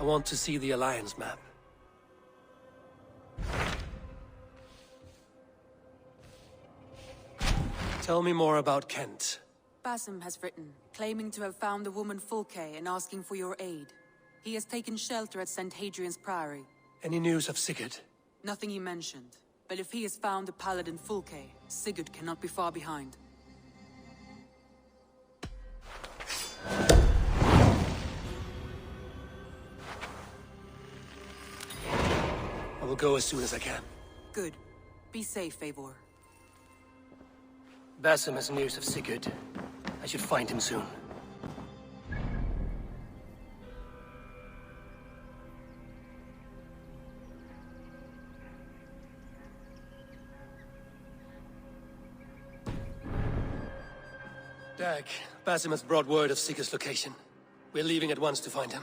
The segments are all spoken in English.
I want to see the Alliance map. Tell me more about Kent. Basim has written, claiming to have found the woman Fulke and asking for your aid. He has taken shelter at St. Hadrian's Priory. Any news of Sigurd? Nothing he mentioned. But if he has found the paladin Fulke, Sigurd cannot be far behind. I will go as soon as I can. Good. Be safe, Eivor. Basim has news of Sigurd. I should find him soon. Dag, Basim has brought word of Sigurd's location. We're leaving at once to find him.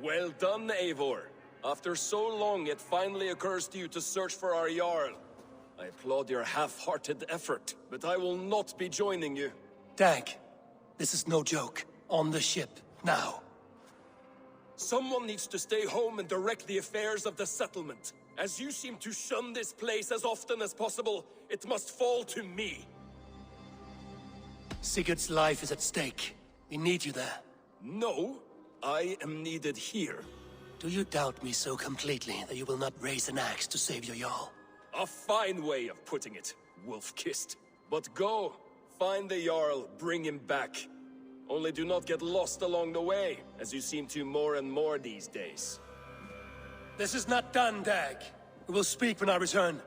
Well done, Eivor. After so long, it finally occurs to you to search for our Jarl. I applaud your half-hearted effort, but I will not be joining you. Dag, this is no joke. On the ship, now. Someone needs to stay home and direct the affairs of the settlement. As you seem to shun this place as often as possible, it must fall to me. Sigurd's life is at stake. We need you there. No, I am needed here. Do you doubt me so completely that you will not raise an axe to save your Jarl? A fine way of putting it, wolf-kissed. But go, find the Jarl, bring him back. Only do not get lost along the way, as you seem to more and more these days. This is not done, Dag. We will speak when I return.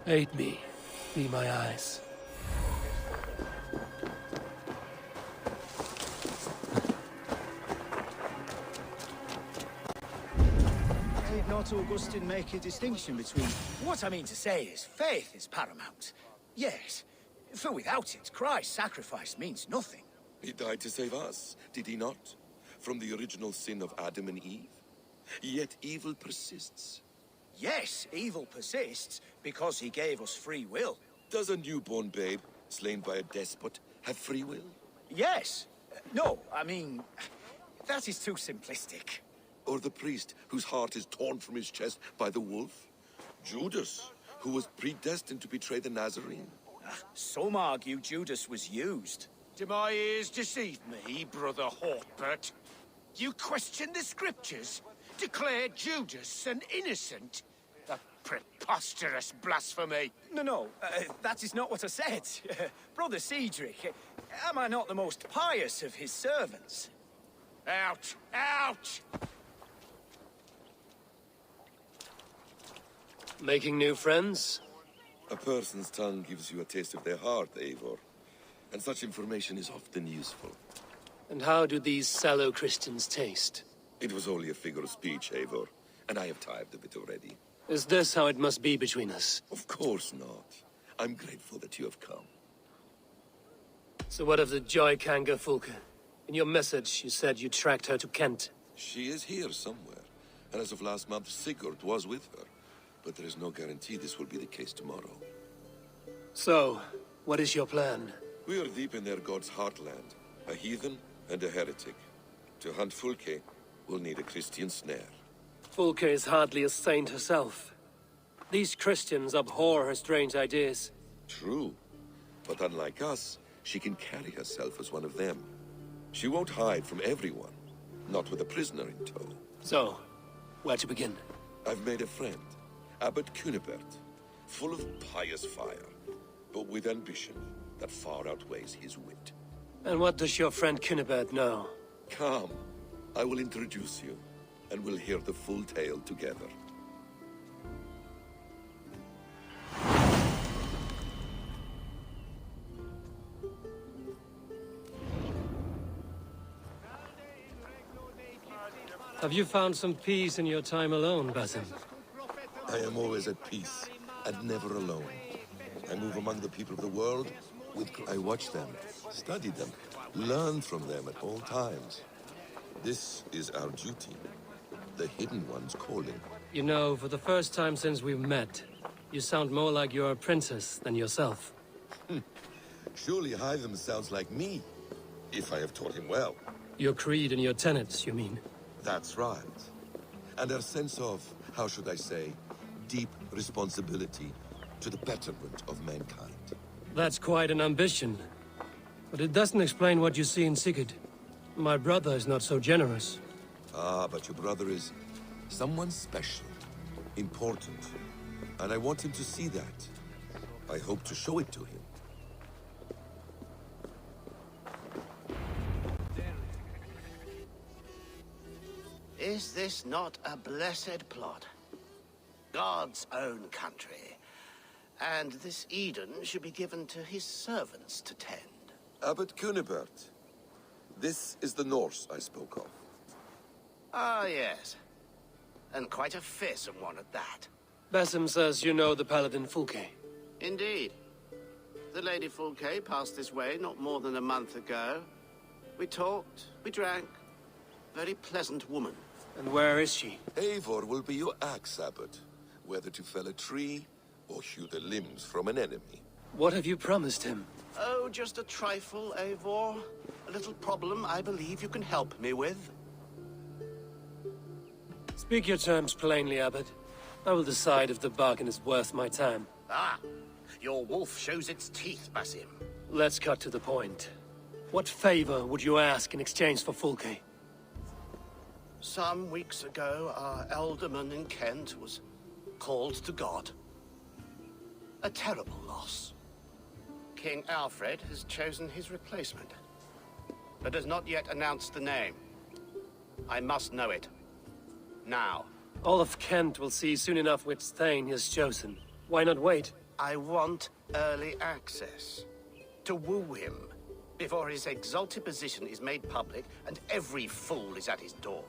Aid me. Be my eyes. Did not Augustine make a distinction between... What I mean to say is, faith is paramount. Yes, for without it, Christ's sacrifice means nothing. He died to save us, did he not? From the original sin of Adam and Eve? Yet evil persists. Yes, evil persists, because he gave us free will. Does a newborn babe, slain by a despot, have free will? Yes. No, I mean, that is too simplistic. Or the priest whose heart is torn from his chest by the wolf? Judas, who was predestined to betray the Nazarene? Some argue Judas was used. Do my ears deceive me, Brother Hawkbert? You question the scriptures? Declare Judas an innocent? A preposterous blasphemy! No, that is not what I said. Brother Cedric, am I not the most pious of his servants? Out! Out! Making new friends? A person's tongue gives you a taste of their heart, Eivor. And such information is often useful. And how do these sallow Christians taste? It was only a figure of speech, Eivor, and I have tired of it already. Is this how it must be between us? Of course not. I'm grateful that you have come. So what of the Joy Kanga Fulke? In your message, you said you tracked her to Kent. She is here somewhere, and as of last month, Sigurd was with her. But there is no guarantee this will be the case tomorrow. So, what is your plan? We are deep in their god's heartland, a heathen and a heretic. To hunt Fulke, we'll need a Christian snare. Fulke is hardly a saint herself. These Christians abhor her strange ideas. True. But unlike us, she can carry herself as one of them. She won't hide from everyone. Not with a prisoner in tow. So, where to begin? I've made a friend, Abbot Cunibert, full of pious fire, but with ambition that far outweighs his wit. And what does your friend Cunibert know? Come, I will introduce you, and we'll hear the full tale together. Have you found some peace in your time alone, Basim? I am always at peace, and never alone. I move among the people of the world. I watch them, study them, learn from them at all times. This is our duty, the Hidden One's calling. You know, for the first time since we've met, you sound more like you're a princess than yourself. Surely Hytham sounds like me, if I have taught him well. Your creed and your tenets, you mean? That's right. And our sense of, how should I say, deep responsibility to the betterment of mankind. That's quite an ambition. But it doesn't explain what you see in Sigurd. My brother is not so generous. Ah, but your brother is someone special, important. And I want him to see that. I hope to show it to him. Is this not a blessed plot? God's own country. And this Eden should be given to his servants to tend. Abbot Cunibert. This is the Norse I spoke of. Ah, yes. And quite a fearsome one at that. Basim says you know the paladin Fulke. Indeed. The Lady Fulke passed this way not more than a month ago. We talked, we drank. Very pleasant woman. And where is she? Eivor will be your axe, Abbot. Whether to fell a tree or hew the limbs from an enemy. What have you promised him? Oh, just a trifle, Eivor. A little problem I believe you can help me with. Speak your terms plainly, Abbot. I will decide if the bargain is worth my time. Ah, your wolf shows its teeth, Basim. Let's cut to the point. What favor would you ask in exchange for Fulke? Some weeks ago, our alderman in Kent was called to God. A terrible loss. King Alfred has chosen his replacement, but has not yet announced the name. I must know it. Now. All of Kent will see soon enough which Thane he has chosen. Why not wait? I want early access. To woo him, before his exalted position is made public and every fool is at his door.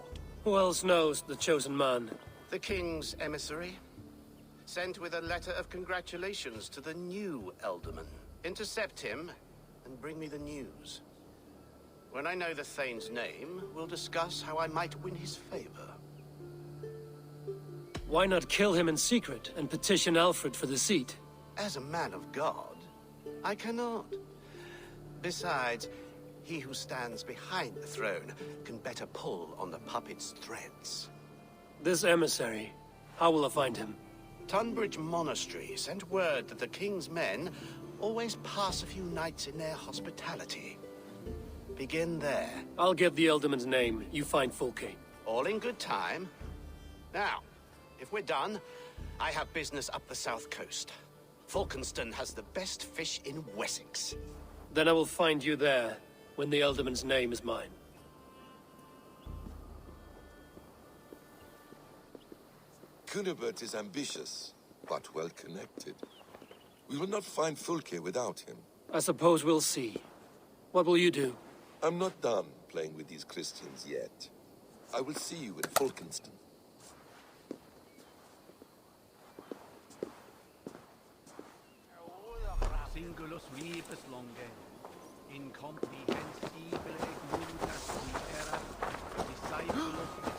Who else knows the chosen man? The king's emissary, sent with a letter of congratulations to the new alderman. Intercept him and bring me the news. When I know the Thane's name, we'll discuss how I might win his favor. Why not kill him in secret and petition Alfred for the seat? As a man of God, I cannot. Besides, he who stands behind the throne can better pull on the puppet's threads. This emissary, how will I find him? Tunbridge Monastery sent word that the king's men always pass a few nights in their hospitality. Begin there. I'll give the Elderman's name. You find Fulke. All in good time. Now, if we're done, I have business up the south coast. Falkenston has the best fish in Wessex. Then I will find you there, when the Elderman's name is mine. Cunibert is ambitious, but well-connected. We will not find Fulke without him. I suppose we'll see. What will you do? I'm not done playing with these Christians yet. I will see you in Falkenston. Singulus vipus longe, incomprehensibile multas litera, discipulus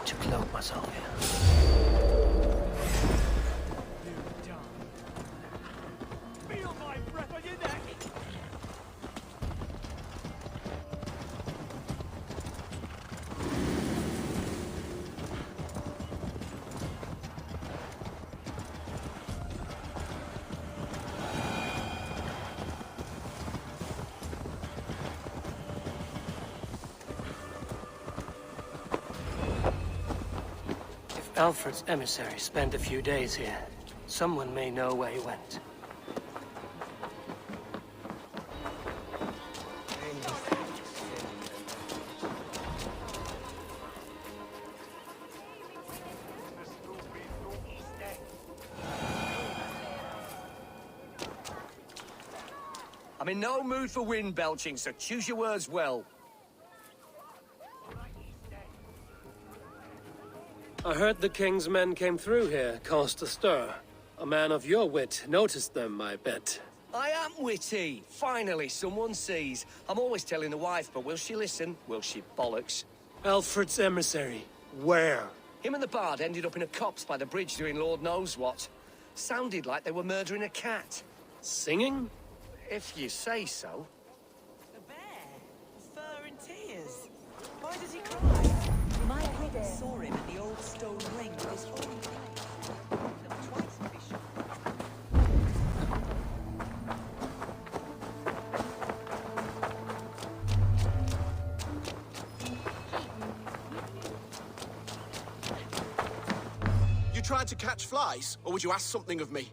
need to cloak myself here. Feel my breath on your neck! Alfred's emissary spent a few days here. Someone may know where he went. I'm in no mood for wind belching, so choose your words well. I heard the king's men came through here, caused a stir. A man of your wit noticed them, I bet. I am witty. Finally, someone sees. I'm always telling the wife, but will she listen? Will she bollocks? Alfred's emissary. Where? Him and the bard ended up in a copse by the bridge doing Lord knows what. Sounded like they were murdering a cat. Singing? If you say so. A bear? Fur and tears? Why does he cry? My brother saw him in the old stone ring with his holy flame. Twice to be sure. You tried to catch flies, or would you ask something of me?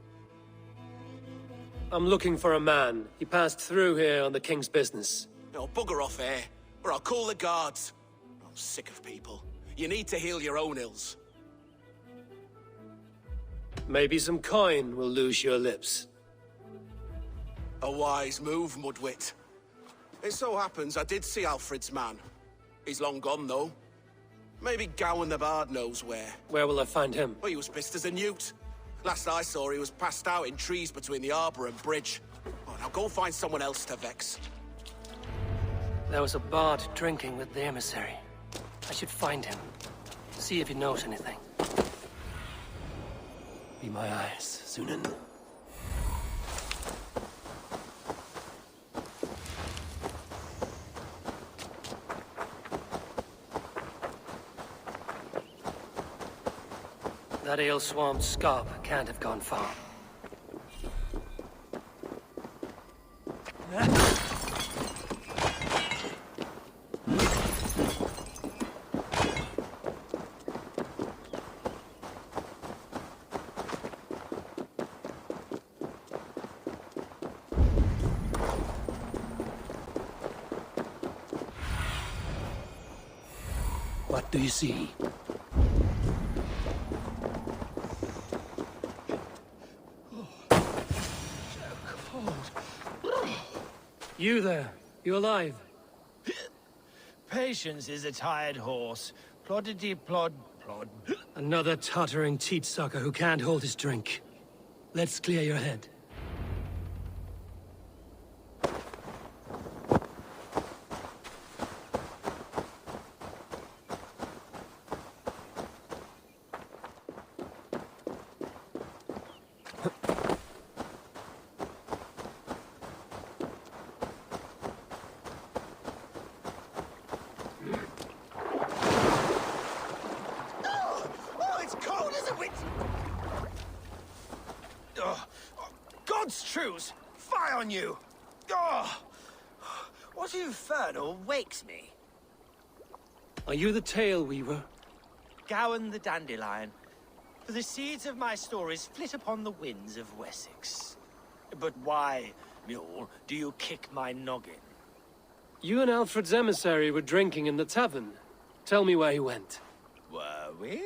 I'm looking for a man. He passed through here on the king's business. No, bugger off here, or I'll call the guards. I'm sick of people. You need to heal your own ills. Maybe some coin will loose your lips. A wise move, Mudwit. It so happens I did see Alfred's man. He's long gone, though. Maybe Gowan the Bard knows where. Where will I find him? Well, he was pissed as a newt. Last I saw, he was passed out in trees between the arbor and bridge. Oh, now go find someone else to vex. There was a bard drinking with the emissary. I should find him. See if he knows anything. Be my eyes, Sunan. That ale-swamped scarp can't have gone far. What do you see? You there. You alive? Patience is a tired horse. Ploddity plod plod. Another tottering teat sucker who can't hold his drink. Let's clear your head. God's truce! Fie on you! Oh, what infernal wakes me? Are you the tale weaver? Gowan the dandelion. For the seeds of my stories flit upon the winds of Wessex. But why, mule, do you kick my noggin? You and Alfred's emissary were drinking in the tavern. Tell me where he went. Were we?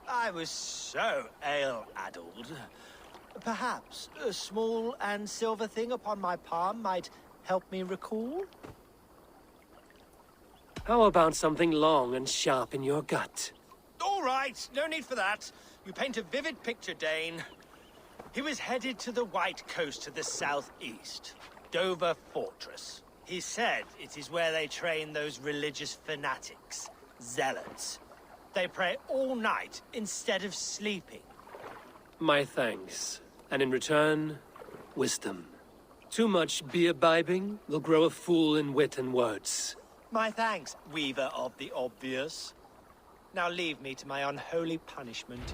I was so ale-addled. Perhaps a small and silver thing upon my palm might help me recall? How about something long and sharp in your gut? All right, no need for that. You paint a vivid picture, Dane. He was headed to the White Coast to the southeast, Dover Fortress. He said it is where they train those religious fanatics, zealots. they pray all night instead of sleeping. My thanks. And in return, wisdom. Too much beer-bibbing will grow a fool in wit and words. My thanks, weaver of the obvious. Now leave me to my unholy punishment.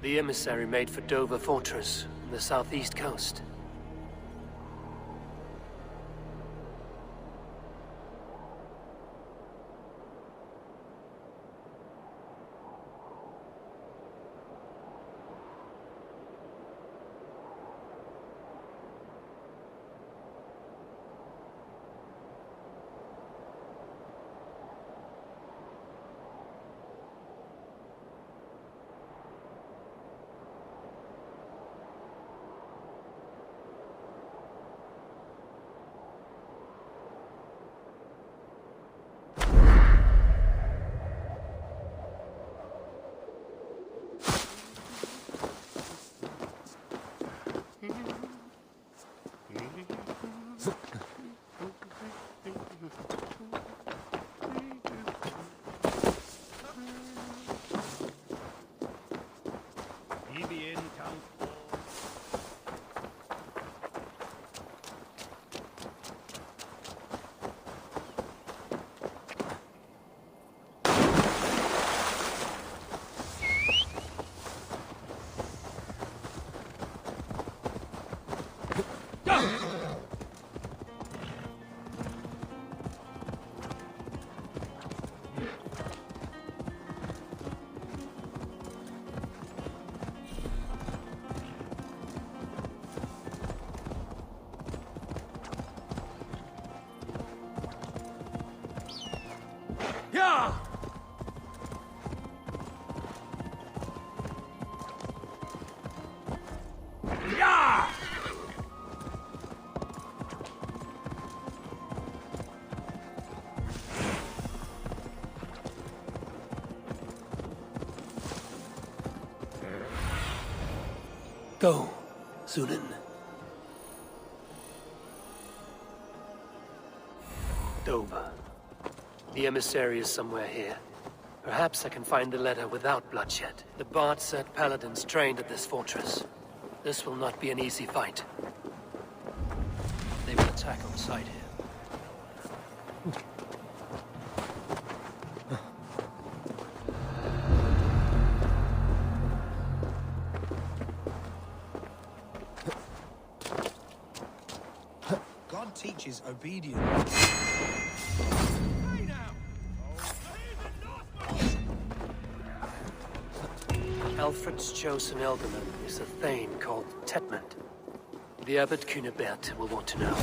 The emissary made for Dover Fortress on the southeast coast. Go, Zunin. Dover. The emissary is somewhere here. Perhaps I can find the letter without bloodshed. The Bard said paladins trained at this fortress. This will not be an easy fight. They will attack on sight here. God teaches obedience. Alfred's chosen ealdorman is a thane called Tetmund. The Abbot Cunibert will want to know.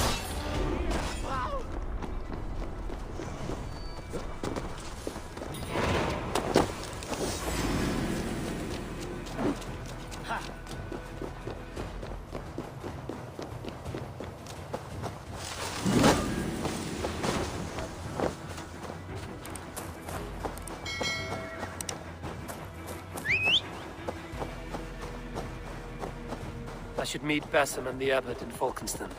I should meet Basim and the Abbot in Falkenston.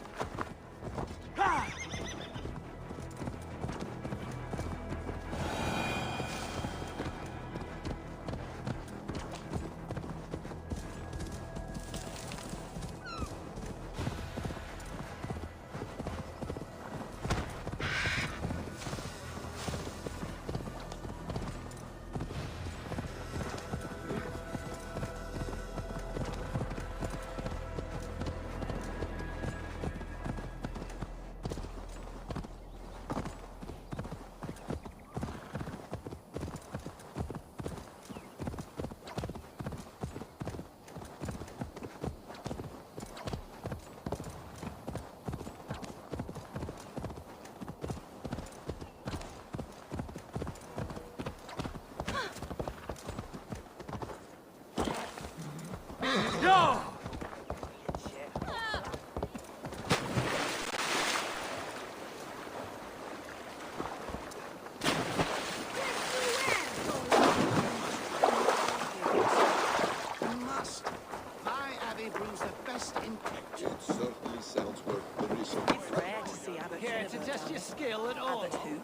your skill at all? Abbot who?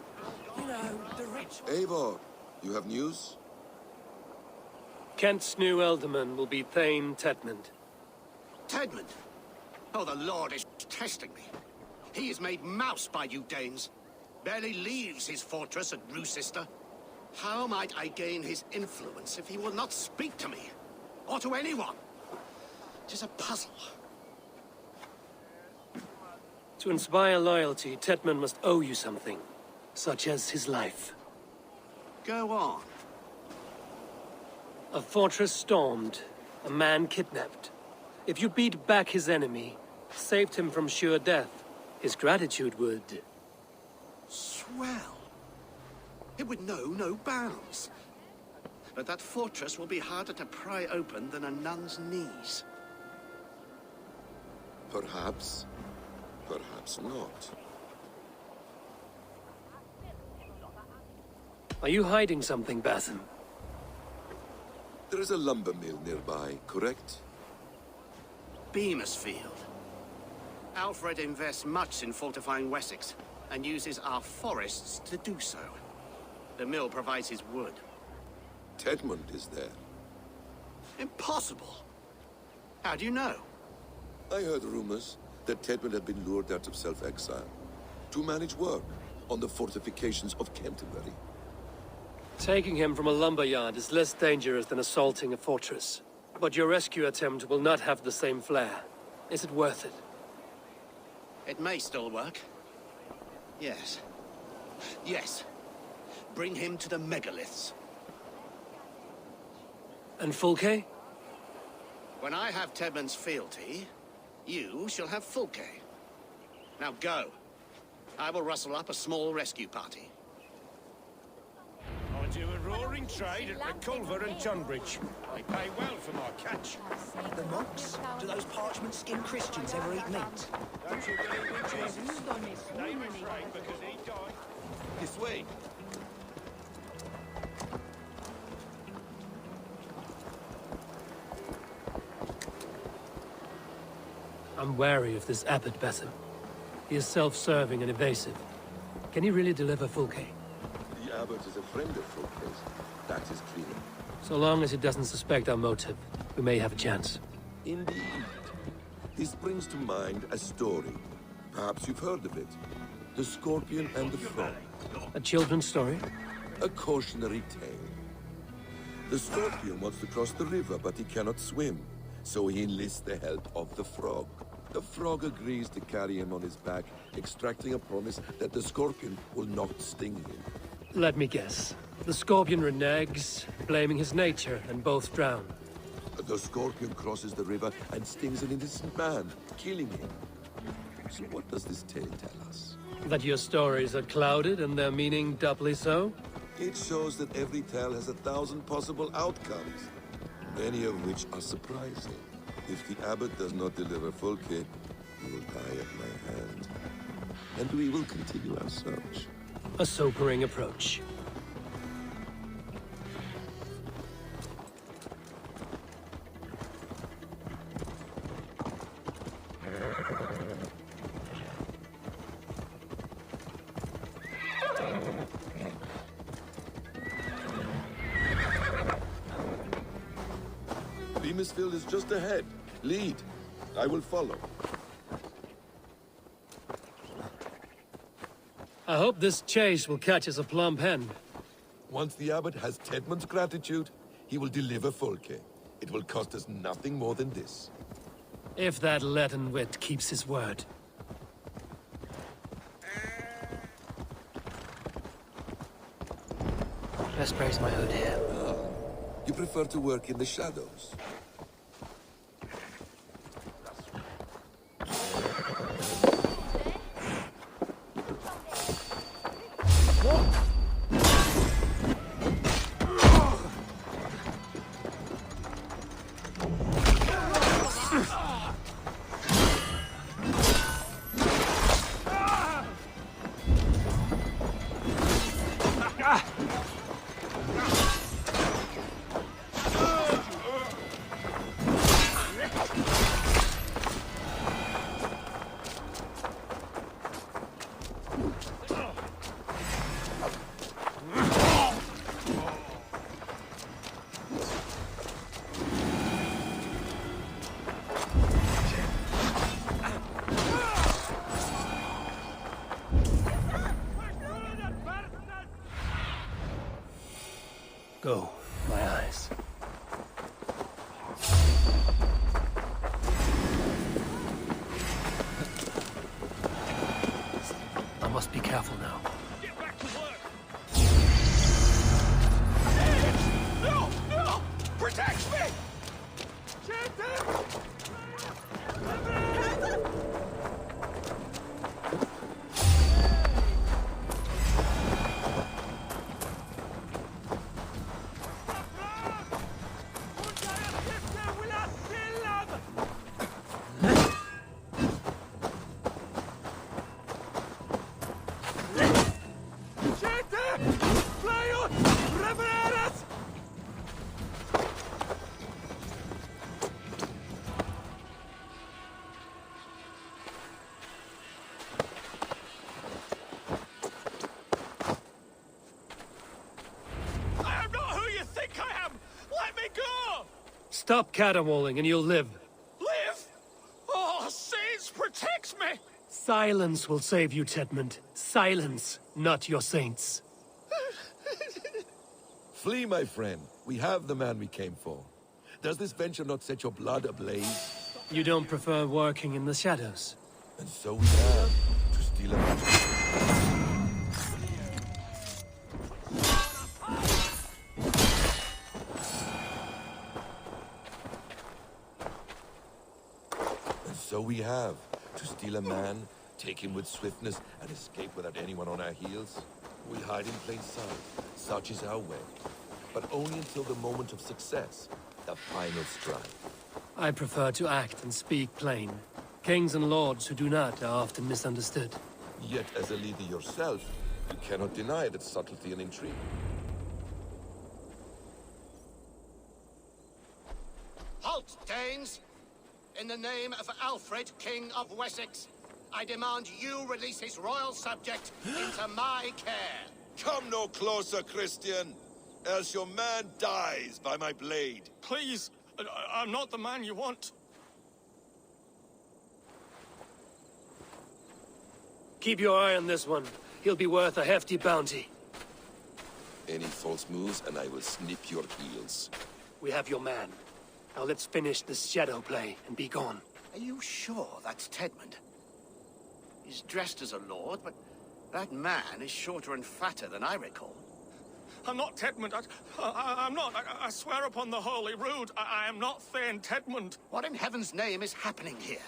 You know, the rich... Eivor, you have news? Kent's new ealdorman will be Thane Tedmund. Tedmund? Oh, the Lord is testing me. He is made mouse by you Danes. Barely leaves his fortress at Rochester. How might I gain his influence if he will not speak to me? Or to anyone? It is a puzzle. To inspire loyalty, Tedmund must owe you something, such as his life. Go on. A fortress stormed, a man kidnapped. If you beat back his enemy, saved him from sure death, his gratitude would... Swell. It would know no bounds. But that fortress will be harder to pry open than a nun's knees. Perhaps. Perhaps not. Are you hiding something, Basim? There is a lumber mill nearby, correct? Beamisfield. Alfred invests much in fortifying Wessex, and uses our forests to do so. The mill provides his wood. Tedmund is there. Impossible! How do you know? I heard rumors that Tedmund had been lured out of self-exile to manage work on the fortifications of Canterbury. Taking him from a lumberyard is less dangerous than assaulting a fortress. But your rescue attempt will not have the same flair. Is it worth it? It may still work. Yes. Yes. Bring him to the megaliths. And Fulke? When I have Tedmund's fealty, you shall have Fulke. Now go. I will rustle up a small rescue party. I do a roaring trade at Culver and Tonbridge. I pay well for my catch. The monks? Do those parchment-skinned Christians ever eat meat? Don't you get it with Jesus? They refrain because he died. This way. I'm wary of this abbot, Basim. He is self-serving and evasive. Can he really deliver Fulke? The abbot is a friend of Fulke's. That is clear. So long as he doesn't suspect our motive, we may have a chance. Indeed. This brings to mind a story. Perhaps you've heard of it. The Scorpion and the Frog. A children's story? A cautionary tale. The Scorpion wants to cross the river, but he cannot swim. So he enlists the help of the Frog. The Frog agrees to carry him on his back, extracting a promise that the Scorpion will not sting him. Let me guess. The Scorpion reneges, blaming his nature, and both drown. The Scorpion crosses the river and stings an innocent man, killing him. So what does this tale tell us? That your stories are clouded and their meaning doubly so? It shows that every tale has 1,000 possible outcomes, many of which are surprising. If the abbot does not deliver Fulke, he will die at my hand. And we will continue our search. A sobering approach. Beamisfield is just ahead. Lead. I will follow. I hope this chase will catch us a plump hen. Once the abbot has Tedmund's gratitude, he will deliver Fulke. It will cost us nothing more than this. If that Latin wit keeps his word. Best raise my hood here. Ah, you prefer to work in the shadows? Go, my eyes. I must be careful now. Get back to work! No! No! Protect me! Stop caterwauling and you'll live. Live? Oh, saints, protect me! Silence will save you, Tedmund. Silence, not your saints. Flee, my friend. We have the man we came for. Does this venture not set your blood ablaze? You don't prefer working in the shadows? And so we have to steal a So we have to steal a man, take him with swiftness, and escape without anyone on our heels. We hide in plain sight. Such is our way. But only until the moment of success, the final strike. I prefer to act and speak plain. Kings and lords who do not are often misunderstood. Yet, as a leader yourself, you cannot deny that subtlety and intrigue. Halt, Danes! In the name of Alfred, King of Wessex, I demand you release his royal subject into my care. Come no closer, Christian, else your man dies by my blade. Please, I'm not the man you want. Keep your eye on this one. He'll be worth a hefty bounty. Any false moves, and I will snip your heels. We have your man. Now let's finish this shadow play and be gone. Are you sure that's Tedmund? He's dressed as a lord, but that man is shorter and fatter than I recall. I'm not Tedmund. I'm not. I swear upon the Holy Rood, I am not Thane Tedmund. What in heaven's name is happening here?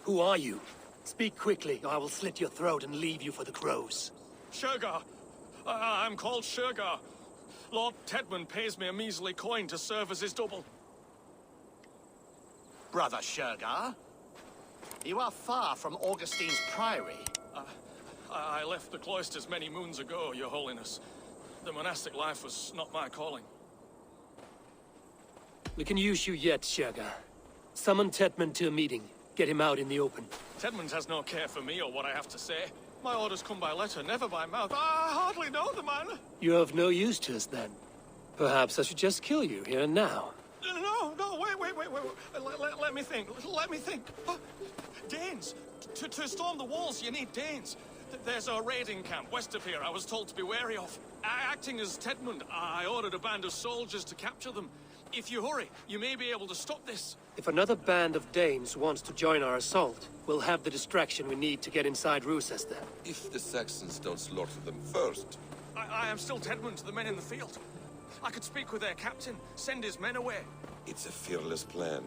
Who are you? Speak quickly, or I will slit your throat and leave you for the crows. Shergar. I'm called Shergar. Lord Tedmund pays me a measly coin to serve as his double. Brother Shergar? You are far from Augustine's priory. I left the cloisters many moons ago, Your Holiness. The monastic life was not my calling. We can use you yet, Shergar. Summon Tedmund to a meeting. Get him out in the open. Tedmund has no care for me or what I have to say. My orders come by letter, never by mouth. I hardly know the man. You're of no use to us, then. Perhaps I should just kill you here and now. No, wait. Let me think. Danes. To storm the walls, you need Danes. There's a raiding camp west of here I was told to be wary of. Acting as Tedmund, I ordered a band of soldiers to capture them. If you hurry, you may be able to stop this. If another band of Danes wants to join our assault, we'll have the distraction we need to get inside Rochester. If the Saxons don't slaughter them first. I am still Tedmund to the men in the field. I could speak with their captain, send his men away. It's a fearless plan.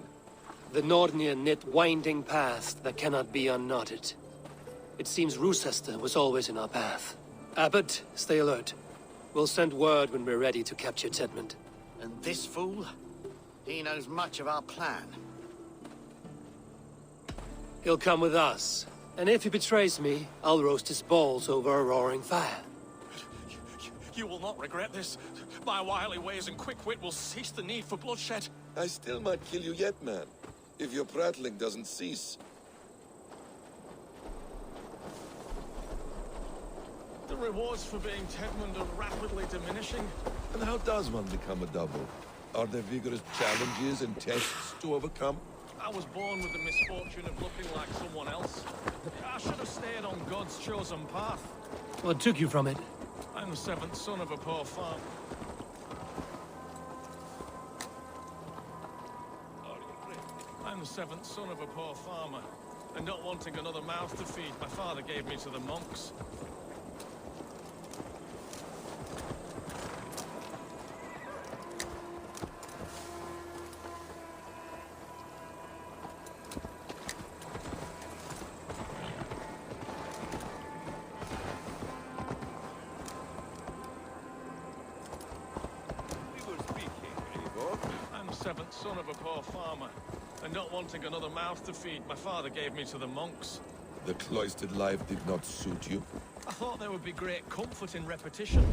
The Nordnir knit winding paths that cannot be unknotted. It seems Rochester was always in our path. Abbot, stay alert. We'll send word when we're ready to capture Tedmund. And this fool? He knows much of our plan. He'll come with us. And if he betrays me, I'll roast his balls over a roaring fire. You will not regret this. My wily ways and quick wit will cease the need for bloodshed. I still might kill you yet, man. If your prattling doesn't cease. The rewards for being Tedmund are rapidly diminishing. And how does one become a double? Are there vigorous challenges and tests to overcome? I was born with the misfortune of looking like someone else. I should have stayed on God's chosen path. What took you from it? I'm the seventh son of a poor farmer. I'm the seventh son of a poor farmer, and not wanting another mouth to feed, my father gave me to the monks. Seventh son of a poor farmer, and not wanting another mouth to feed, my father gave me to the monks. The cloistered life did not suit you? I thought there would be great comfort in repetition,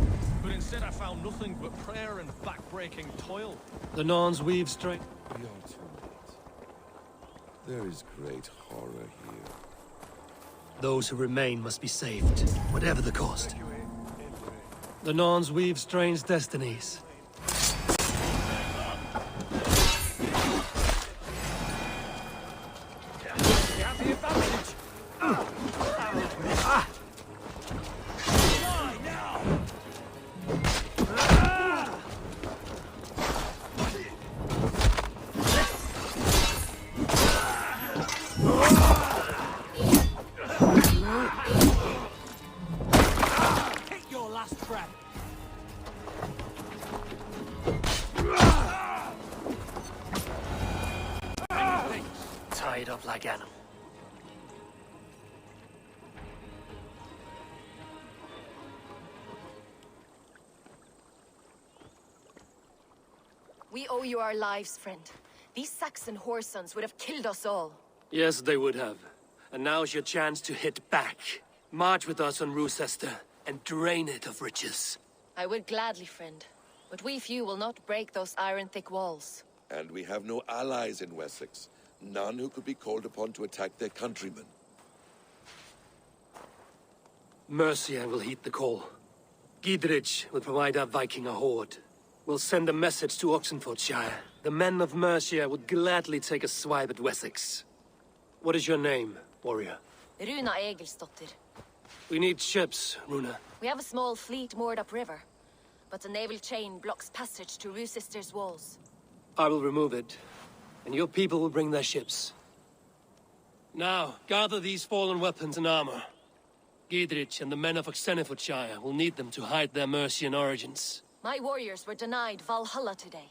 but instead I found nothing but prayer and back-breaking toil. The nuns weave straight. We are too late. There is great horror here. Those who remain must be saved, whatever the cost. The nuns weave strange destinies. Tied up like animals. We owe you our lives, friend. These Saxon whore sons would have killed us all. Yes, they would have. And now's your chance to hit back. March with us on Rochester and drain it of riches. I would gladly, friend. But we few will not break those iron-thick walls. And we have no allies in Wessex. None who could be called upon to attack their countrymen. Mercia will heed the call. Gidrich will provide our Viking a horde. We'll send a message to Oxenfordshire. The men of Mercia would gladly take a swipe at Wessex. What is your name, warrior? Runa Egilsdotter. We need ships, Runa. We have a small fleet moored upriver, but the naval chain blocks passage to Rochester's walls. I will remove it, and your people will bring their ships. Now, gather these fallen weapons and armor. Gidrich and the men of Oxenfordshire will need them to hide their Mercian origins. My warriors were denied Valhalla today.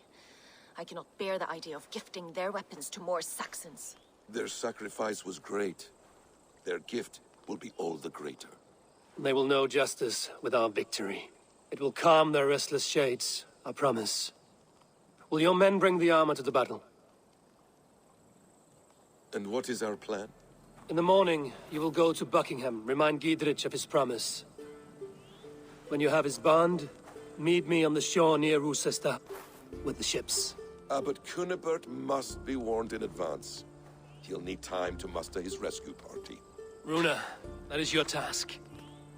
I cannot bear the idea of gifting their weapons to more Saxons. Their sacrifice was great. Their gift will be all the greater. They will know justice with our victory. It will calm their restless shades, I promise. Will your men bring the armor to the battle? And what is our plan? In the morning, you will go to Buckingham, remind Gidrich of his promise. When you have his bond, meet me on the shore near Rochester with the ships. But Cunibert must be warned in advance. He'll need time to muster his rescue party. Runa, that is your task.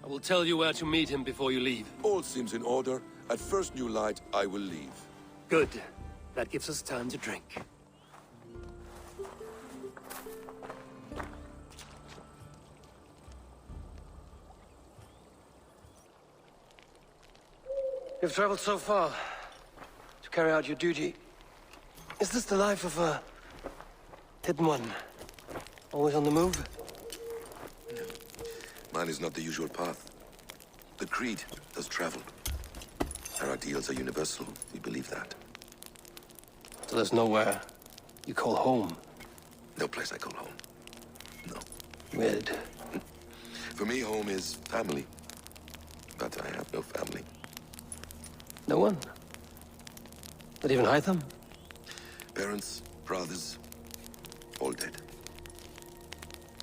I will tell you where to meet him before you leave. All seems in order. At first new light, I will leave. Good. That gives us time to drink. You've traveled so far to carry out your duty. Is this the life of a hidden one? Always on the move? Mine is not the usual path. The Creed does travel. Our ideals are universal. We believe that. So there's nowhere you call home? No place I call home. No. Weird. For me, home is family. But I have no family. No one? Not even Hytham? Parents, brothers, all dead.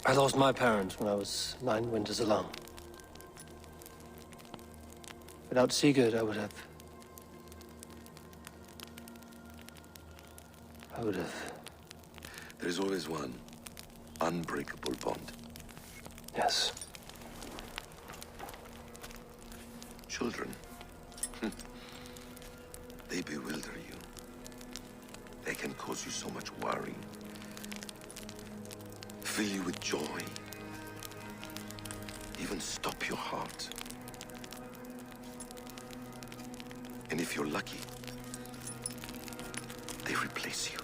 I lost my parents when I was 9 winters alone. Without Sigurd, I would have... There is always one unbreakable bond. Yes. Children. They bewilder you. They can cause you so much worry. Fill you with joy. Even stop your heart. And if you're lucky, they replace you.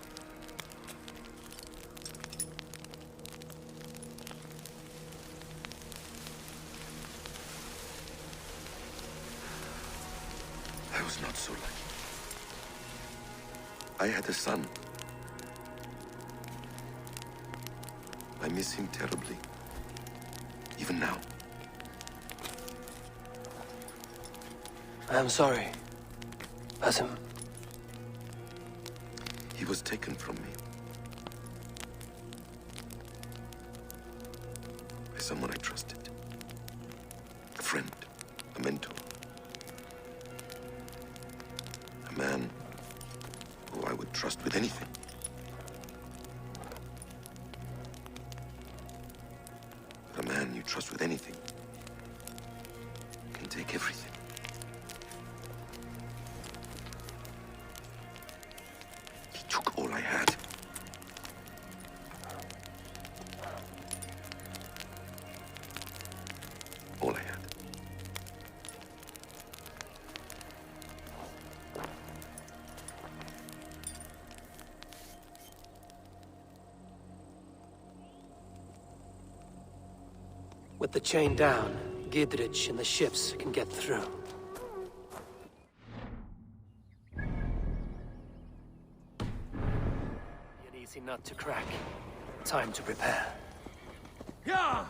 I was not so lucky. I had a son. I miss him terribly. Even now. I'm sorry, Basim. He was taken from me. By someone I trusted. A friend, a mentor. A man who I would trust with anything. But a man you trust with anything can take everything. He took all I had. All I had. With the chain down, Gidrich and the ships can get through. Be an easy nut to crack. Time to prepare. Yeah!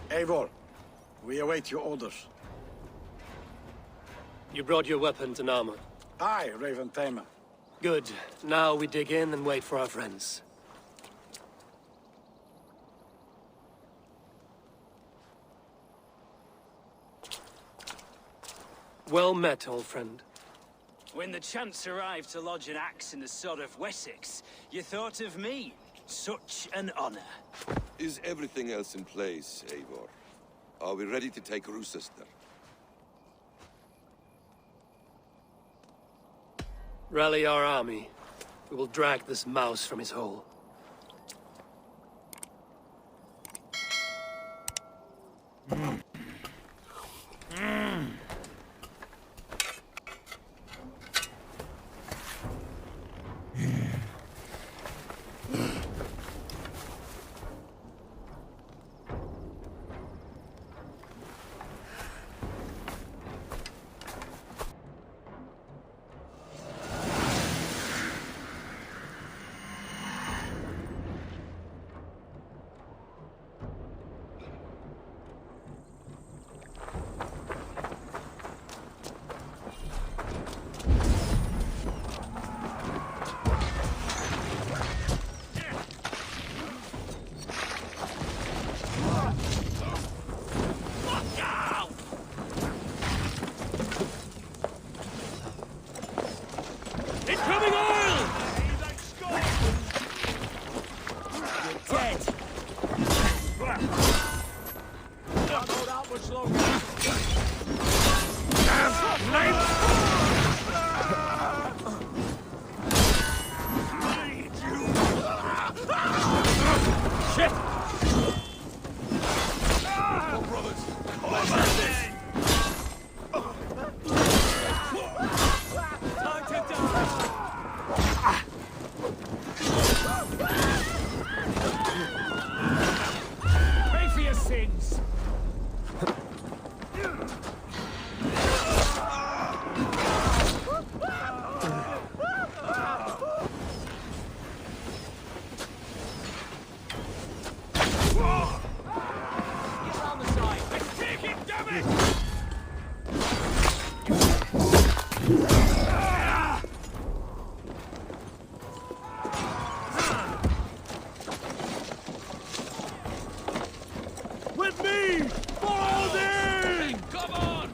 Eivor, we await your orders. You brought your weapons and armor. Aye, Raven Tamer. Good. Now we dig in and wait for our friends. Well met, old friend. When the chance arrived to lodge an axe in the sod of Wessex, you thought of me. Such an honor. Is everything else in place, Eivor? Are we ready to take Rochester? Rally our army. We will drag this mouse from his hole. With me! Forward! Come on!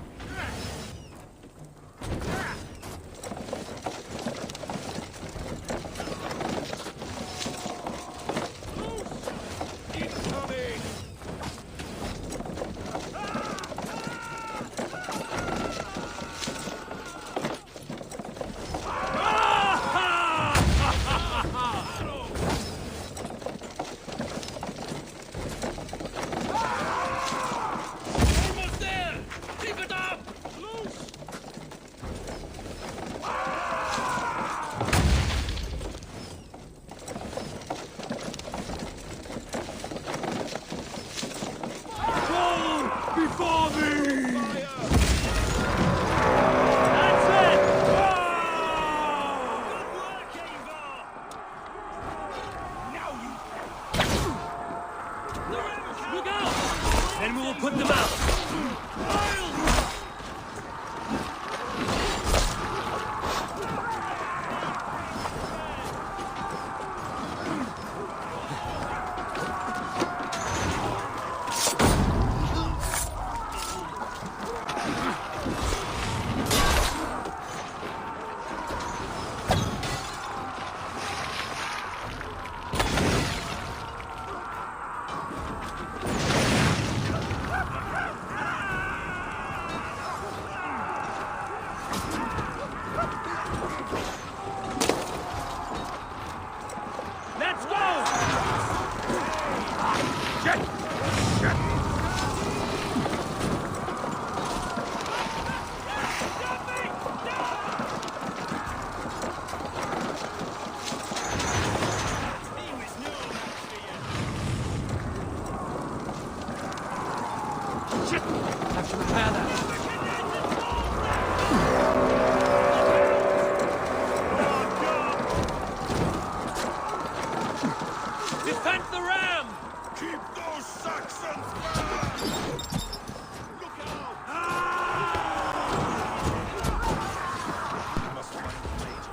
Then we will put them out.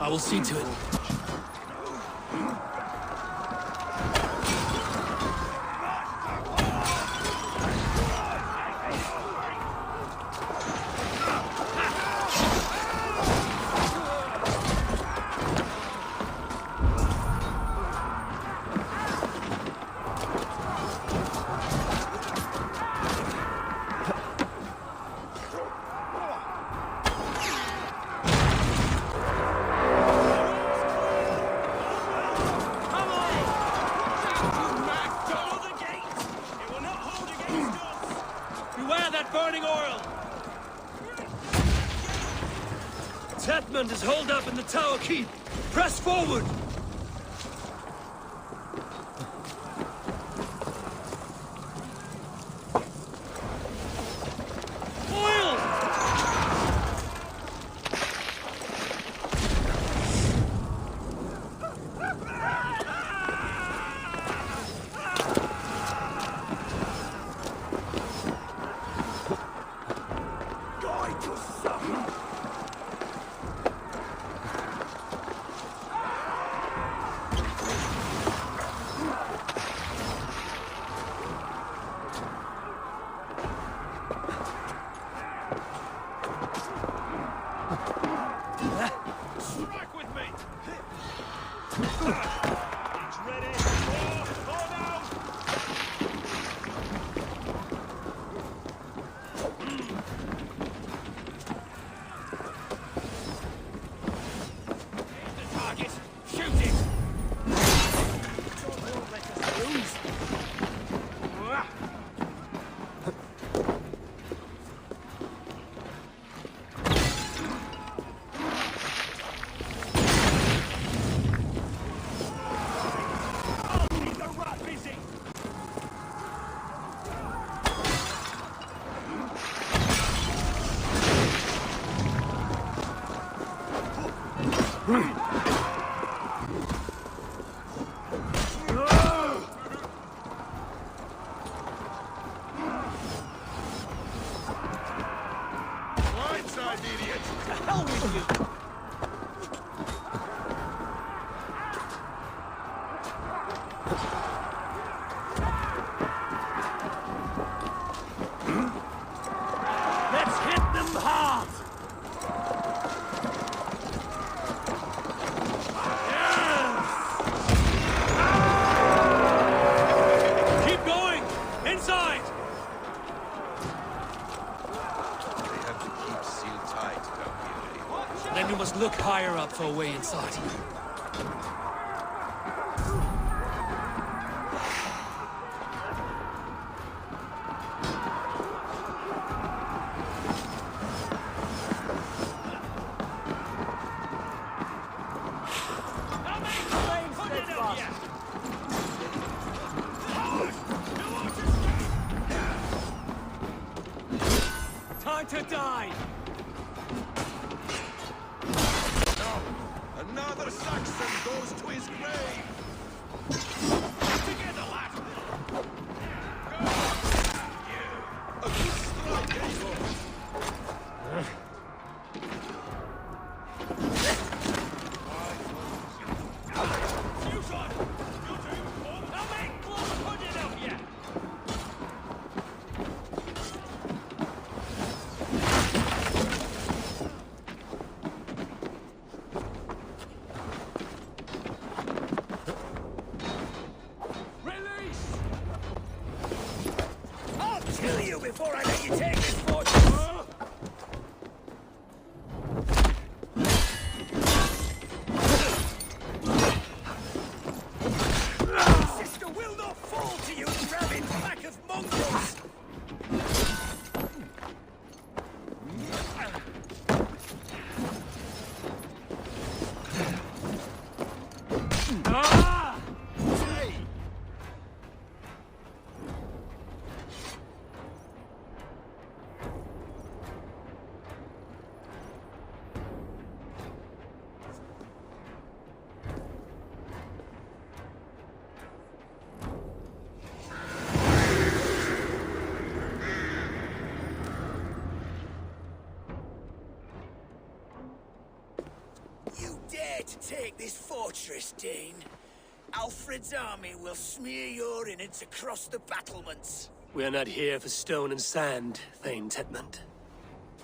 I will see to it. Is holed up in the tower keep. Press forward! To hell with you! Let's hit them hard! Keep going! Inside! They have to keep sealed tight down here. Then you must look higher up for a way inside. Time to die! Another Saxon goes to his grave! Together, lad! A good strike, Eagle! Kill you before I let you take this fortress! Sister will not fall to you, rabid pack of mongrels! You dare to take this fortress, Dane? Alfred's army will smear your innards across the battlements. We are not here for stone and sand, Thane Tedmund.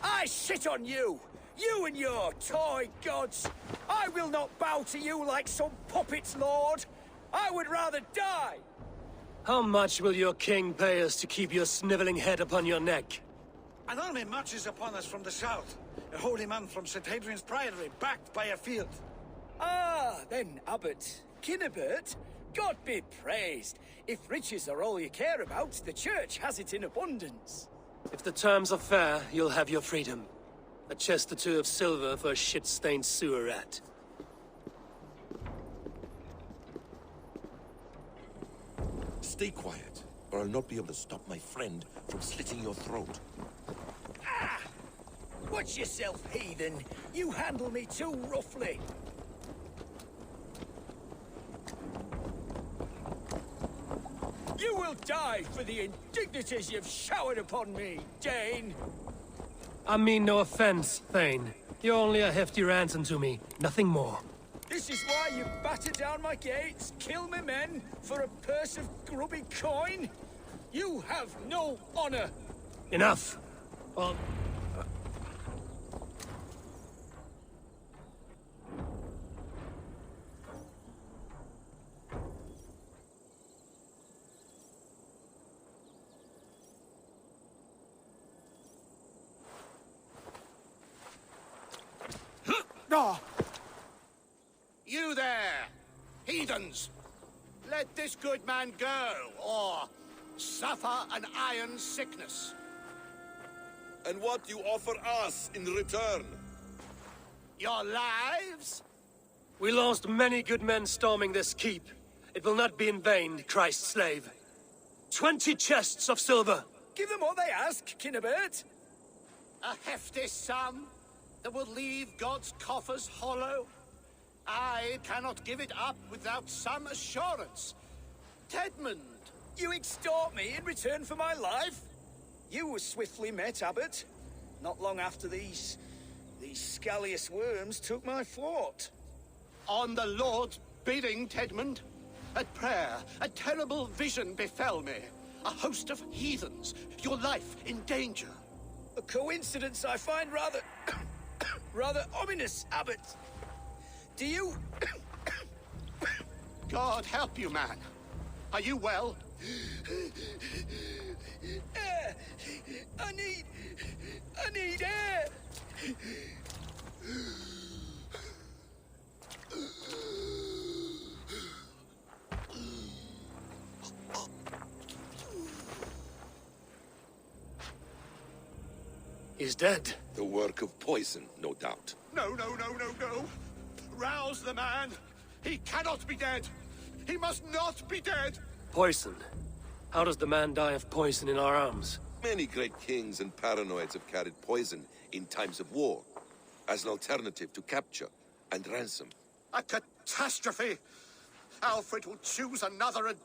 I shit on you! You and your toy gods! I will not bow to you like some puppet's lord! I would rather die! How much will your king pay us to keep your sniveling head upon your neck? An army marches upon us from the south. A holy man from St. Hadrian's Priory, backed by a field. Ah, then, Abbot. Kinnebert, God be praised. If riches are all you care about, the church has it in abundance. If the terms are fair, you'll have your freedom. A chest or two of silver for a shit-stained sewer rat. Stay quiet, or I'll not be able to stop my friend from slitting your throat. Ah! Watch yourself, heathen. You handle me too roughly. You will die for the indignities you've showered upon me, Dane. I mean no offense, Thane. You're only a hefty ransom to me, nothing more. This is why you batter down my gates, kill me men, for a purse of grubby coin? You have no honor! Enough! Well... No! You there, heathens! Let this good man go, or suffer an iron sickness. And what you offer us in return? Your lives? We lost many good men storming this keep. It will not be in vain, Christ's slave. 20 chests of silver! Give them what they ask, Kinnebert. A hefty sum that will leave God's coffers hollow? I cannot give it up without some assurance. Tedmund! You extort me in return for my life? You were swiftly met, Abbot. Not long after these These scallious worms took my fort. On the Lord's bidding, Tedmund. At prayer, a terrible vision befell me. A host of heathens, your life in danger. A coincidence I find rather... rather ominous, Abbot. Do you... God help you, man. Are you well? Air! I need air! He's dead. The work of poison, no doubt. No. Rouse the man. He cannot be dead. He must not be dead. Poison? How does the man die of poison in our arms? Many great kings and paranoids have carried poison in times of war, as an alternative to capture and ransom. A catastrophe! Alfred will choose another and...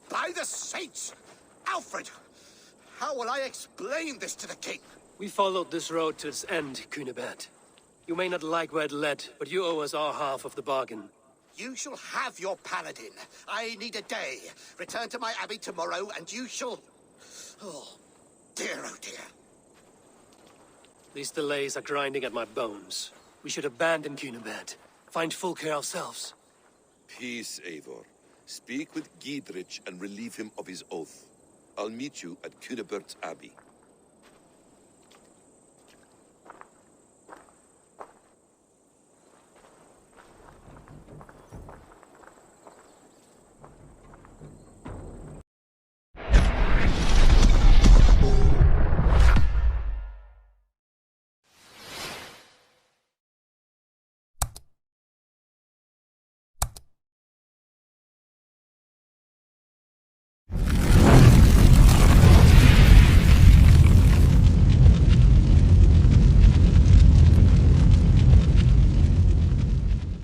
By the saints! Alfred! How will I explain this to the king? We followed this road to its end, Cunibert. You may not like where it led, but you owe us our half of the bargain. You shall have your paladin. I need a day. Return to my abbey tomorrow, and you shall... Oh dear. These delays are grinding at my bones. We should abandon Cunibert. Find Fulke ourselves. Peace, Eivor. Speak with Giedrich and relieve him of his oath. I'll meet you at Cunibert's Abbey.